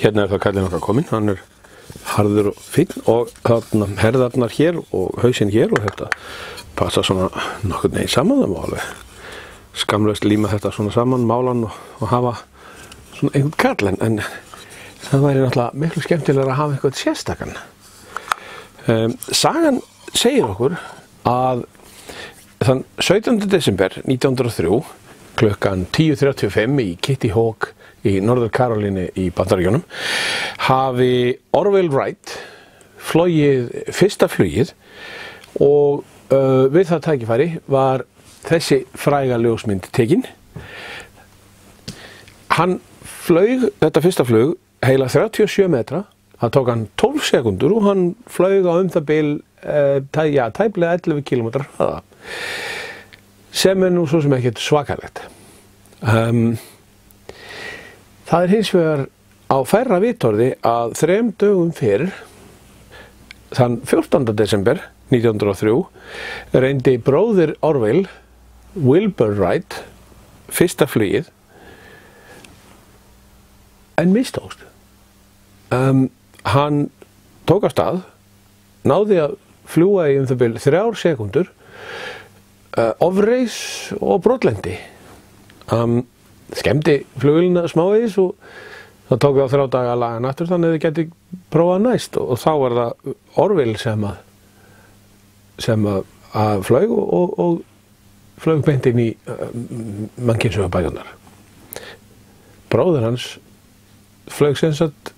Hérna það kallinn okkar kominn, hann harður og fínn og þarna herðarnar hér og hausinn hér og þetta passa svona nokkurn veginn saman. Það má alveg skamlaust líma þetta svona saman, málan og hafa svona einhvern kall en það væri náttúrulega miklu skemmtilegra að hafa eitthvað sérstakann. Sagan segir okkur að þann 17. desember 1903 klukkan 10:35 í Kitty Hawk í Norður Karólínu í Bandaríkjunum hafi Orville Wright flogið fyrsta flugið og við það tækifæri var þessi fræga ljósmynd tekin. Hann flaug þetta fyrsta flug heila 37 metra, það tók hann 12 sekundur og hann flaug á það bil tæplega 11 km hraða, sem nú svo sem ekkert svakalegt. Það hins vegar á færra vitorði að 3 dögum fyrir, þann 14. desember 1903, reyndi bróðir Orville, Wilbur Wright, fyrsta flugið en mistókst. Hann tók af stað, náði að fljúga í það bil 3 sekundur, ofreis og brotlendi. Skemmdi flugvélina smávegis og það tók við á 3 daga að laga hann aftur þannig að þið geti prófað næst og þá var það Orville sem að flaug og flaug beint inn í mannkynssögubækurnar. Bróðir hans flaug sem sagt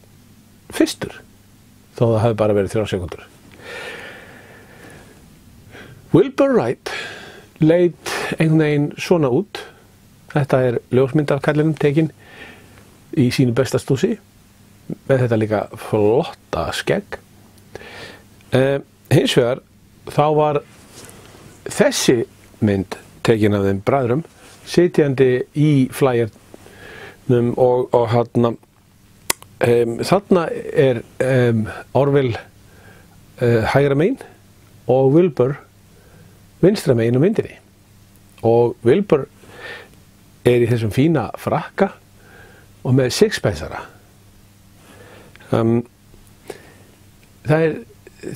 fyrstur þó það hefði bara verið 3 sekundur. Wilbur Wright leit einhvern veginn svona út. Þetta ljósmynd af kallinum tekin í sínu besta stúsi með þetta líka flotta skegg. Hins vegar þá var þessi mynd tekin af þeim bræðrum sitjandi í flægjernum og þarna Orville hægra megin og Wilbur vinstra megin á myndinni og Wilbur í þessum fína frakka og með sixpensara. Það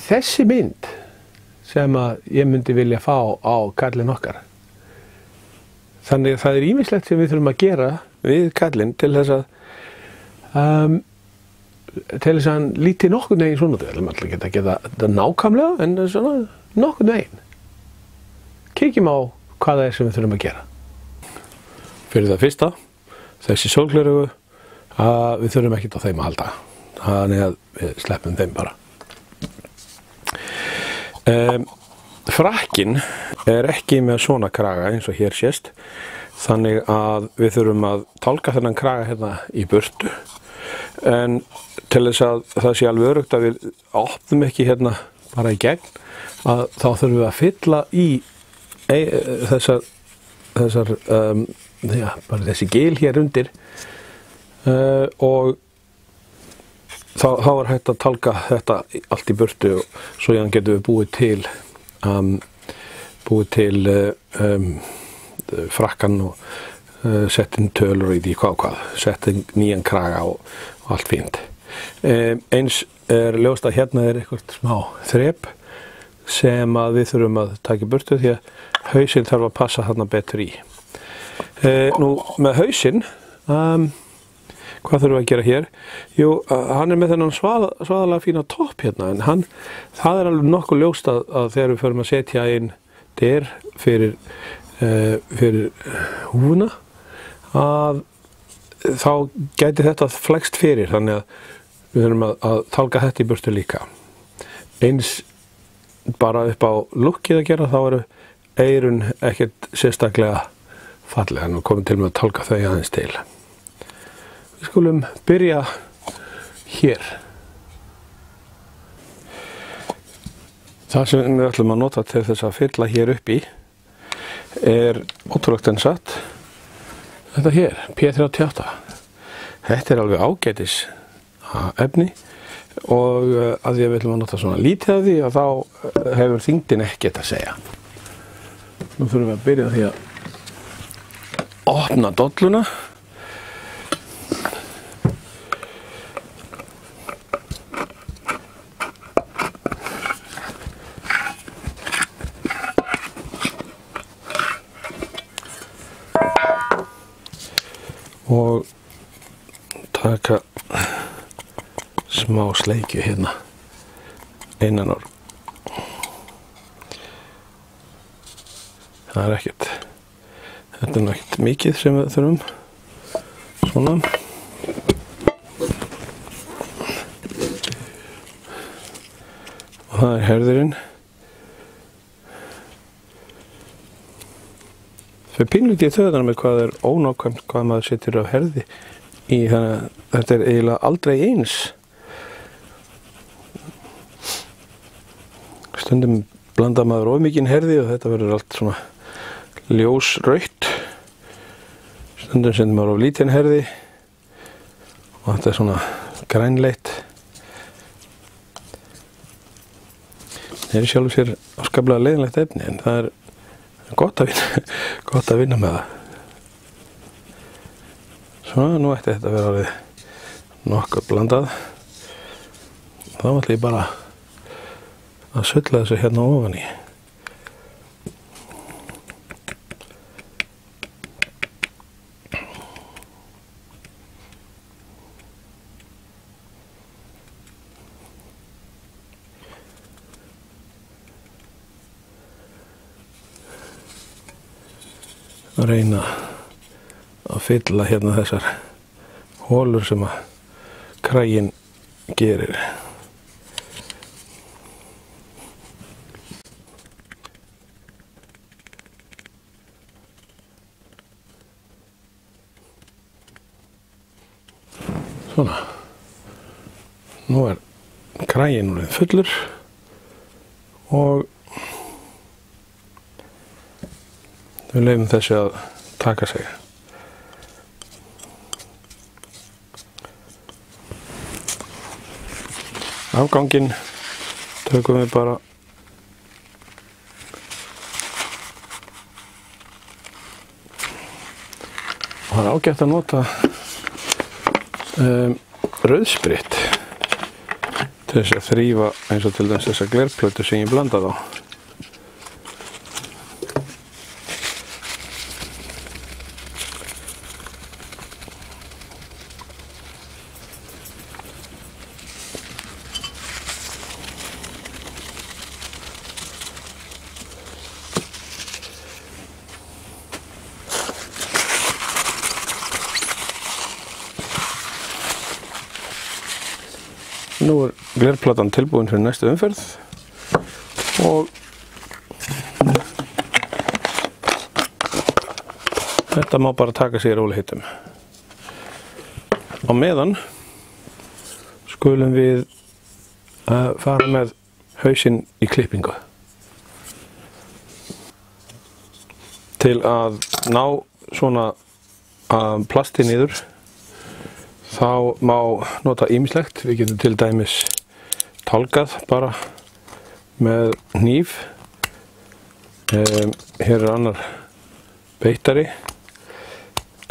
þessi mynd sem að ég myndi vilja fá á kallinn okkar. Þannig að það ýmislegt sem við þurfum að gera við kallinn til þess að hann líti nokkurn veginn svona út. Við ætlum alltaf að geta þetta nákvæmlega en svona nokkurn veginn. Kíkjum á hvað það sem við þurfum að gera. Fyrir það fyrsta, þessi sólgleraugu, við þurfum ekkert á þeim að halda. Þannig að við sleppum þeim bara. Frakkinn ekki með svona kraga eins og hér sést. Þannig að við þurfum að tálka þennan kraga hérna í burtu. En til þess að það sé alveg öruggt að við opnum ekki hérna bara í gegn, að þá þurfum við að fylla í bara þessi gil hér undir og þá hægt að tálka þetta allt í burtu og svo getum við búið til frakkan og sett inn tölur í því hvað, sett inn nýjan kraga og allt fínt. Eins ljóst að hérna eitthvað smá þrep sem að við þurfum að taka í burtu því að hausinn þarf að passa þarna betur í. Nú með hausinn, hvað þurfum við að gera hér? Jú, hann með þennan svaðalega fína topp hérna en það alveg nokkuð ljóst að þegar við förum að setja inn dyr fyrir húfuna að þá gæti þetta flækst fyrir þannig að við þurfum að tálka þetta í burtu líka. Eins bara upp á lukkið að gera þá eyrun ekkert sérstaklega fallega og komum til með að tálka þau aðeins til. Við skulum byrja hér. Það sem við ætlum að nota til þess að fylla hér upp í ótrúlegt en satt. Þetta hér, P38. Þetta alveg ágætis efni og að því að við ætlum að nota svona lítið af því að þá hefur þyngdin ekkert að segja. Nú þurfum við að byrja því að opna dolluna. og taka smá sleikju hérna innan úr. Það ekkert, þetta ekkert mikið sem við þurfum. Svona. Og það herðirinn. Svo pínlítið í þauðana með hvað ónákvæmt hvað maður setur á herði í, þannig að þetta eiginlega aldrei eins. Stundum blandar maður of mikinn herði og þetta verður allt svona ljósrautt. Stundum sendur maður of lítinn herði og þetta svona grænleitt. Það sjálfur sér afskaplega leiðinlegt efni en það gott að vinna með það. Svona, nú ætti þetta að vera orðið nokkuð blandað. Þá ætla ég bara að sulla þessu hérna ofan í. Að reyna að fylla hérna þessar hólur sem að kraginn gerir. Svona. Nú kraginn orðinn fullur og við leyfum þessu að taka sig. Afganginn tökum við bara og það ágætt að nota rauðspritt til þess að þrífa eins og til dæmis þessa glerplötu sem ég blandaði á. Nú glerplatan tilbúin fyrir næstu umferð og þetta má bara taka sig í rólegheitum. Á meðan skulum við fara með hausinn í klippingu. Til að ná svona plasti niður þá má nota ýmislegt. Við getum til dæmis tálgað bara með hníf. Hér annar beittari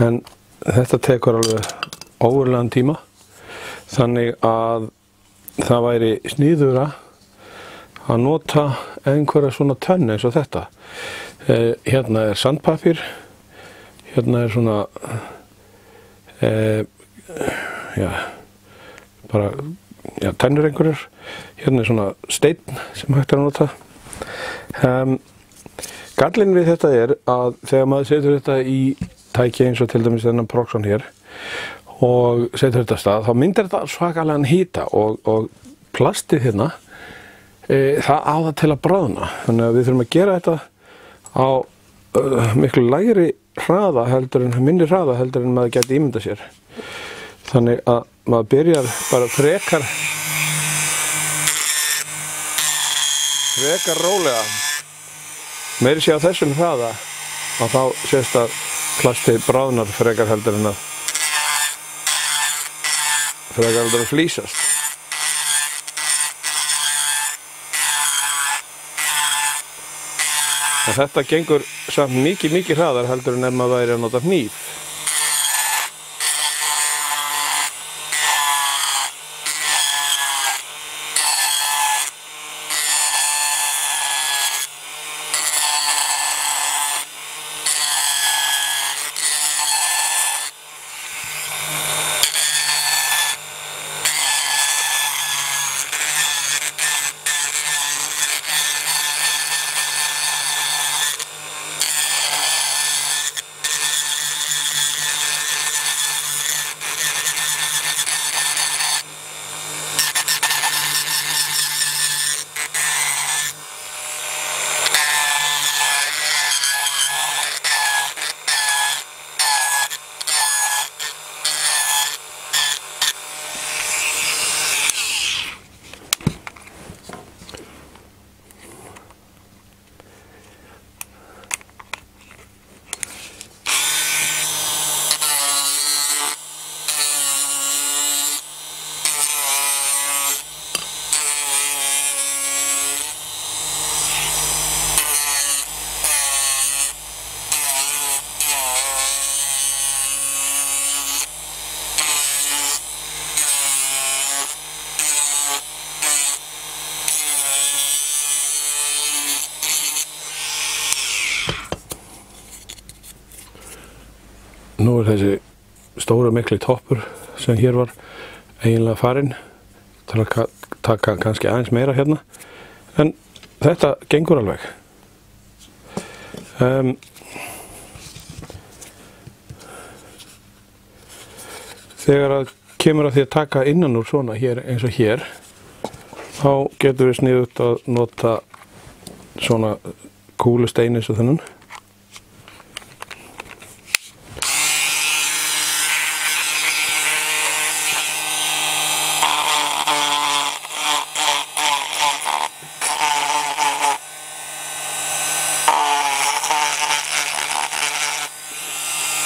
en þetta tekur alveg ógurlegan tíma þannig að það væri sniðugra að nota einhverja svona tönn eins og þetta. Hérna sandpapír, hérna svona tennur einhverjar, hérna svona steinn sem hægt að nota. Gallinn við þetta að þegar maður setur þetta í tæki eins og til dæmis þennan Proxxon hér og setur þetta af stað, þá myndar þetta svakalegan hita og plastið hérna, það á það til að bráðna. Þannig að við þurfum að gera þetta á miklu lægri hraða minni hraða heldur en maður gæti ímyndað sér. Þannig að maður byrjar bara frekar rólega. Meiri sé á þessum hraða að þá sést að plastið bráðnar frekar heldur en að flýsast. En þetta gengur samt mikið hraðar heldur en ef maður væri að nota hníf. nú þessi stóra mikli toppur sem hér var eiginlega farinn. Það er að taka kannski aðeins meira hérna, en þetta gengur alveg. Þegar að kemur að því að taka innan úr svona hér eins og hér, þá getur við sniðugt að nota svona kúlustein eins og þennan.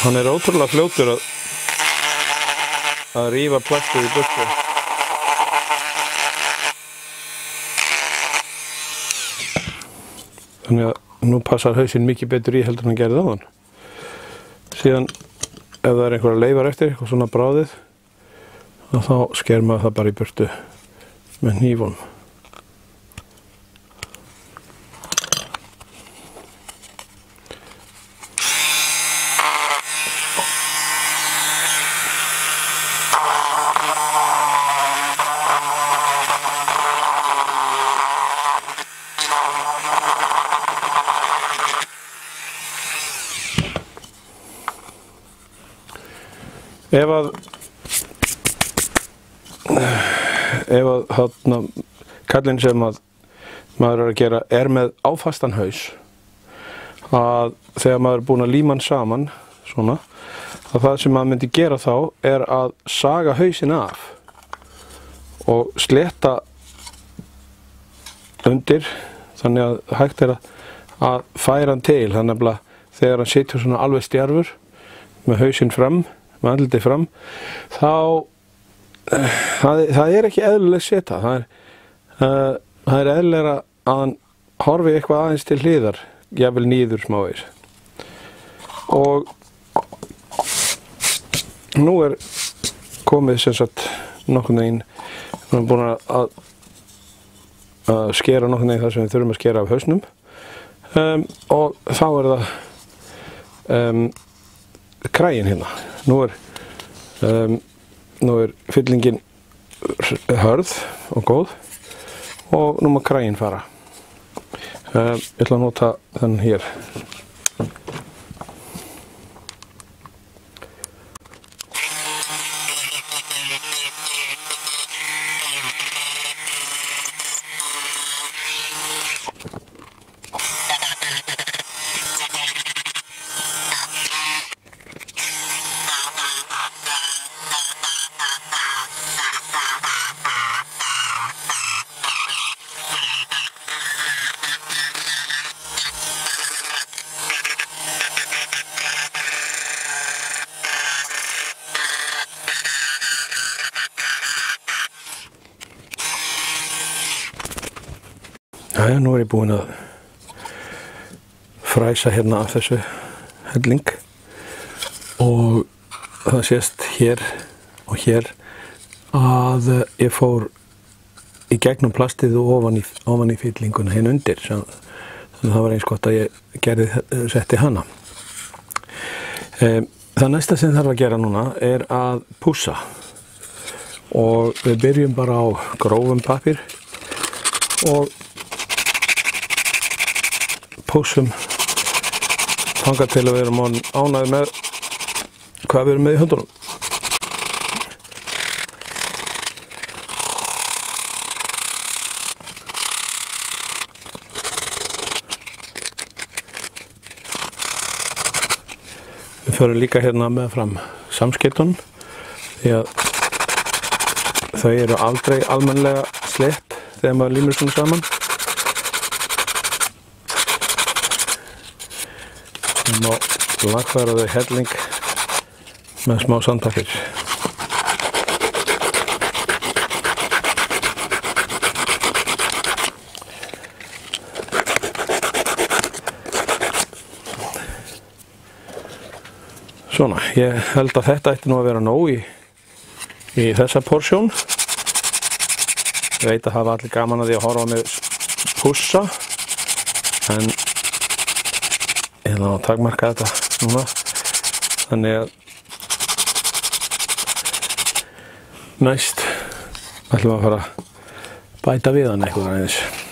Hann er ótrúlega fljótur að rífa plastið í burtu. Þannig að nú passar hausinn mikið betur í heldur en hann gerði áðan. Síðan ef það er einhverja leifar eftir, eitthvað svona bráðið, þá sker maður það bara í burtu með hnífum. Ef að kallinn sem að maður er að gera er með áfastan haus, að þegar maður er búinn að líma hann saman svona, að það sem maður myndi gera þá er að saga hausinn af og sletta undir, þannig að hægt er að færa hann til. Þannig að þegar hann situr svona alveg stjarfur með hausinn fram, með andlitið fram, þá það er ekki eðlileg seta. Það er eðlilegra að hann horfi eitthvað aðeins til hliðar, jafnvel niður smávegis. Og nú er komið sem sagt nokkurn veginn, við erum búin að skera nokkurn veginn það sem við þurfum að skera af hausnum, og þá er það kraginn hérna. Nú er fyllingin hörð og góð og nú má kraginn fara. Ég ætla að nota þennan hér. Jæja, nú er ég búinn að fræsa hérna af þessu helling og það sést hér og hér að ég fór í gegnum plastið og ofan í fyllinguna hérna undir, þannig að það var eins gott að ég setti hana. Það næsta sem þarf að gera núna er að pússa og við byrjum bara á grófum pappír og pússum þangað til að við erum ánægðir með hvað við erum með í höndunum. Við förum líka hérna með fram samskeytunum því að þau eru aldrei almennilega slett þegar maður límir svona saman. Við má lagfæra þau helling með smá sandpappír. Svona, ég held að þetta ætti nú að vera nóg í þessa porsjón. Ég veit að hafa allir gaman að því að horfa á mig pússa, en ég ætla að takmarka þetta núna. Þannig að Næst ætlum við að fara að bæta við hann eitthvað aðeins.